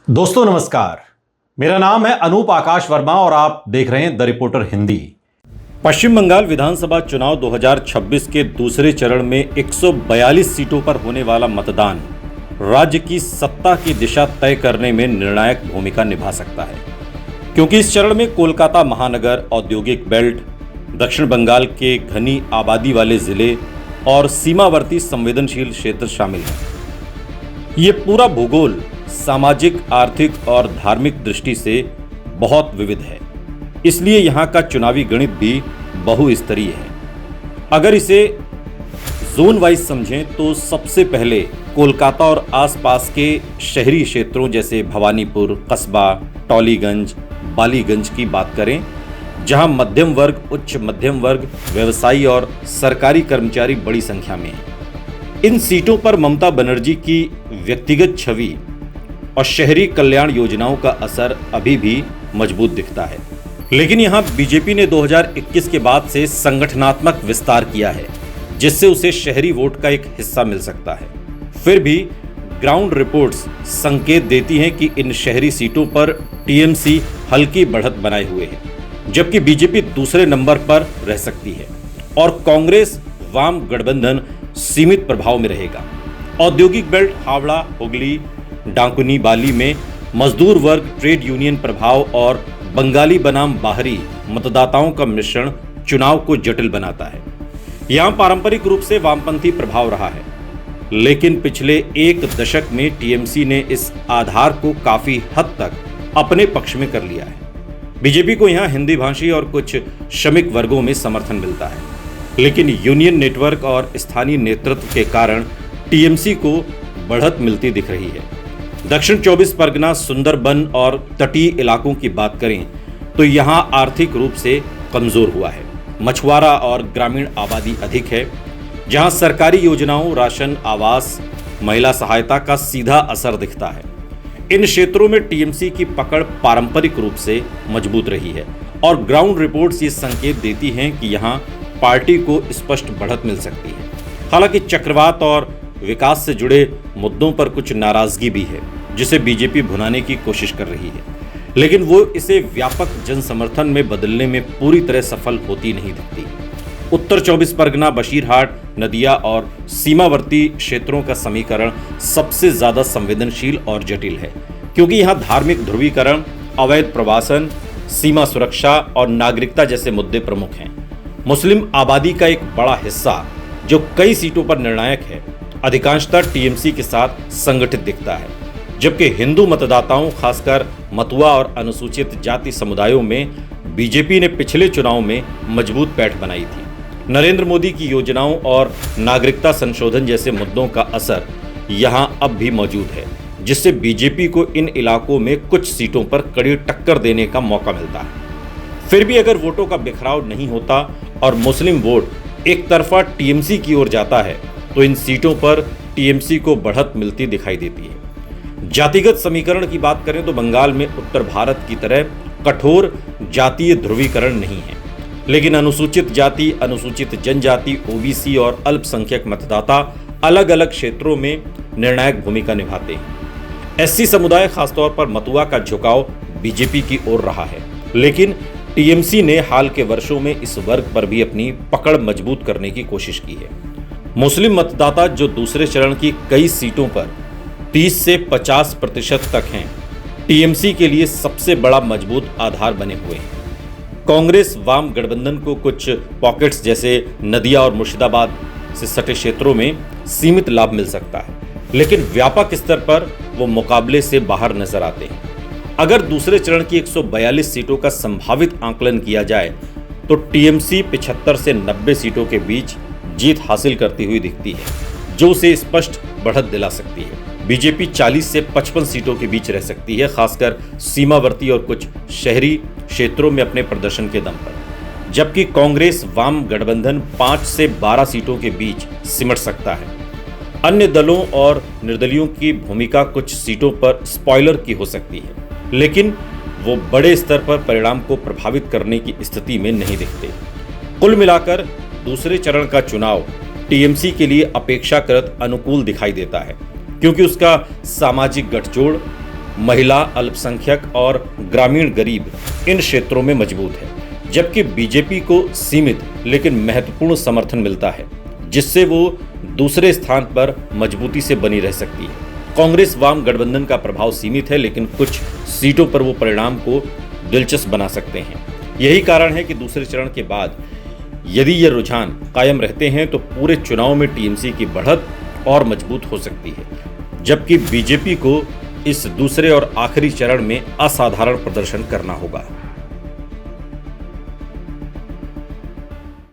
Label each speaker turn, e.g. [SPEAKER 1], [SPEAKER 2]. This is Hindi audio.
[SPEAKER 1] दोस्तों नमस्कार, मेरा नाम है अनूप आकाश वर्मा और आप देख रहे हैं द रिपोर्टर हिंदी। पश्चिम बंगाल विधानसभा चुनाव 2026 के दूसरे चरण में 142 सीटों पर होने वाला मतदान राज्य की सत्ता की दिशा तय करने में निर्णायक भूमिका निभा सकता है, क्योंकि इस चरण में कोलकाता महानगर, औद्योगिक बेल्ट, दक्षिण बंगाल के घनी आबादी वाले जिले और सीमावर्ती संवेदनशील क्षेत्र शामिल हैं। ये पूरा भूगोल सामाजिक, आर्थिक और धार्मिक दृष्टि से बहुत विविध है, इसलिए यहाँ का चुनावी गणित भी बहुस्तरीय है। अगर इसे जोन वाइज समझें तो सबसे पहले कोलकाता और आसपास के शहरी क्षेत्रों जैसे भवानीपुर, कस्बा, टॉलीगंज, बालीगंज की बात करें, जहां मध्यम वर्ग, उच्च मध्यम वर्ग, व्यवसायी और सरकारी कर्मचारी बड़ी संख्या में हैं। इन सीटों पर ममता बनर्जी की व्यक्तिगत छवि और शहरी कल्याण योजनाओं का असर अभी भी मजबूत दिखता है। लेकिन यहां बीजेपी ने 2021 के बाद से संगठनात्मक विस्तार किया है, जिससे उसे शहरी वोट का एक हिस्सा मिल सकता है। फिर भी ग्राउंड रिपोर्ट्स संकेत देती हैं कि इन शहरी सीटों पर टीएमसी हल्की बढ़त बनाए हुए है, जबकि बीजेपी दूसरे नंबर पर रह सकती है और कांग्रेस वाम गठबंधन सीमित प्रभाव में रहेगा। औद्योगिक बेल्ट हावड़ा, हुगली, डांकुनी, बाली में मजदूर वर्ग, ट्रेड यूनियन प्रभाव और बंगाली बनाम बाहरी मतदाताओं का मिश्रण चुनाव को जटिल बनाता है। यहां पारंपरिक रूप से वामपंथी प्रभाव रहा है, लेकिन पिछले एक दशक में टीएमसी ने इस आधार को काफी हद तक अपने पक्ष में कर लिया है। बीजेपी को यहां हिंदी भाषी और कुछ श्रमिक वर्गों में समर्थन मिलता है, लेकिन यूनियन नेटवर्क और स्थानीय नेतृत्व के कारण टीएमसी को बढ़त मिलती दिख रही है। दक्षिण 24 परगना, सुंदरबन और तटीय इलाकों की बात करें तो यहां आर्थिक रूप से कमजोर हुआ है। मछुआरा और ग्रामीण आबादी अधिक है, जहां सरकारी योजनाओं, राशन, आवास, महिला सहायता का सीधा असर दिखता है। इन क्षेत्रों में टीएमसी की पकड़ पारंपरिक रूप से मजबूत रही है और ग्राउंड रिपोर्ट्स ये संकेत देती हैं कि यहां पार्टी को स्पष्ट बढ़त मिल सकती है। हालांकि चक्रवात और विकास से जुड़े मुद्दों पर कुछ नाराजगी भी है, जिसे बीजेपी भुनाने की कोशिश कर रही है, लेकिन वो इसे व्यापक जन समर्थन में बदलने में पूरी तरह सफल होती नहीं दिखती। उत्तर 24 परगना, बशीरहाट, नदिया और सीमावर्ती क्षेत्रों का समीकरण सबसे ज्यादा संवेदनशील और जटिल है, क्योंकि यहाँ धार्मिक ध्रुवीकरण, अवैध प्रवासन, सीमा सुरक्षा और नागरिकता जैसे मुद्दे प्रमुख हैं। मुस्लिम आबादी का एक बड़ा हिस्सा, जो कई सीटों पर निर्णायक है, अधिकांशतः टीएमसी के साथ संगठित दिखता है, जबकि हिंदू मतदाताओं, खासकर मतुआ और अनुसूचित जाति समुदायों में बीजेपी ने पिछले चुनाव में मजबूत पैठ बनाई थी। नरेंद्र मोदी की योजनाओं और नागरिकता संशोधन जैसे मुद्दों का असर यहां अब भी मौजूद है, जिससे बीजेपी को इन इलाकों में कुछ सीटों पर कड़ी टक्कर देने का मौका मिलता है। फिर भी अगर वोटों का बिखराव नहीं होता और मुस्लिम वोट एक तरफा टीएमसी की ओर जाता है, तो इन सीटों पर टीएमसी को बढ़त मिलती दिखाई देती है। जातिगत समीकरण की बात करें तो बंगाल में उत्तर भारत की तरह कठोर जातीय ध्रुवीकरण नहीं है, लेकिन अनुसूचित जाति, अनुसूचित जनजाति, ओबीसी और अल्पसंख्यक मतदाता अलग अलग क्षेत्रों में निर्णायक भूमिका निभाते हैं। एससी समुदाय, खासतौर पर मतुआ का झुकाव बीजेपी की ओर रहा है, लेकिन टीएमसी ने हाल के वर्षों में इस वर्ग पर भी अपनी पकड़ मजबूत करने की कोशिश की है। मुस्लिम मतदाता, जो दूसरे चरण की कई सीटों पर 30 से 50% तक हैं, टीएमसी के लिए सबसे बड़ा मजबूत आधार बने हुए हैं। कांग्रेस वाम गठबंधन को कुछ पॉकेट्स जैसे नदिया और मुर्शिदाबाद से सटे क्षेत्रों में सीमित लाभ मिल सकता है, लेकिन व्यापक स्तर पर वो मुकाबले से बाहर नजर आते हैं। अगर दूसरे चरण की 142 सीटों का संभावित आंकलन किया जाए तो टीएमसी 75 से 90 सीटों के बीच जीत हासिल करती हुई दिखती है, जो उसे स्पष्ट बढ़त दिला सकती है। बीजेपी 40 से 55 सीटों के बीच रह सकती है, खासकर सीमावर्ती और कुछ शहरी क्षेत्रों में अपने प्रदर्शन के दम पर, जबकि कांग्रेस वाम गठबंधन 5 से 12 सीटों के बीच सिमट सकता है। अन्य दलों और निर्दलियों की भूमिका कुछ सीटों पर स्पॉइलर की हो सकती है, लेकिन वो बड़े स्तर पर परिणाम को प्रभावित करने की स्थिति में नहीं दिखते। कुल मिलाकर दूसरे चरण का चुनाव टीएमसी के लिए अपेक्षाकृत अनुकूल दिखाई देता है, क्योंकि उसका सामाजिक गठजोड़, महिला, अल्पसंख्यक और ग्रामीण गरीब इन क्षेत्रों में मजबूत है, जबकि बीजेपी को सीमित लेकिन महत्वपूर्ण समर्थन मिलता है, जिससे वो दूसरे स्थान पर मजबूती से बनी रह सकती है। कांग्रेस वाम गठबंधन का प्रभाव सीमित है, लेकिन कुछ सीटों पर वो परिणाम को दिलचस्प बना सकते हैं। यही कारण है कि दूसरे चरण के बाद यदि ये रुझान कायम रहते हैं तो पूरे चुनाव में टीएमसी की बढ़त और मजबूत हो सकती है, जबकि बीजेपी को इस दूसरे और आखिरी चरण में असाधारण प्रदर्शन करना होगा।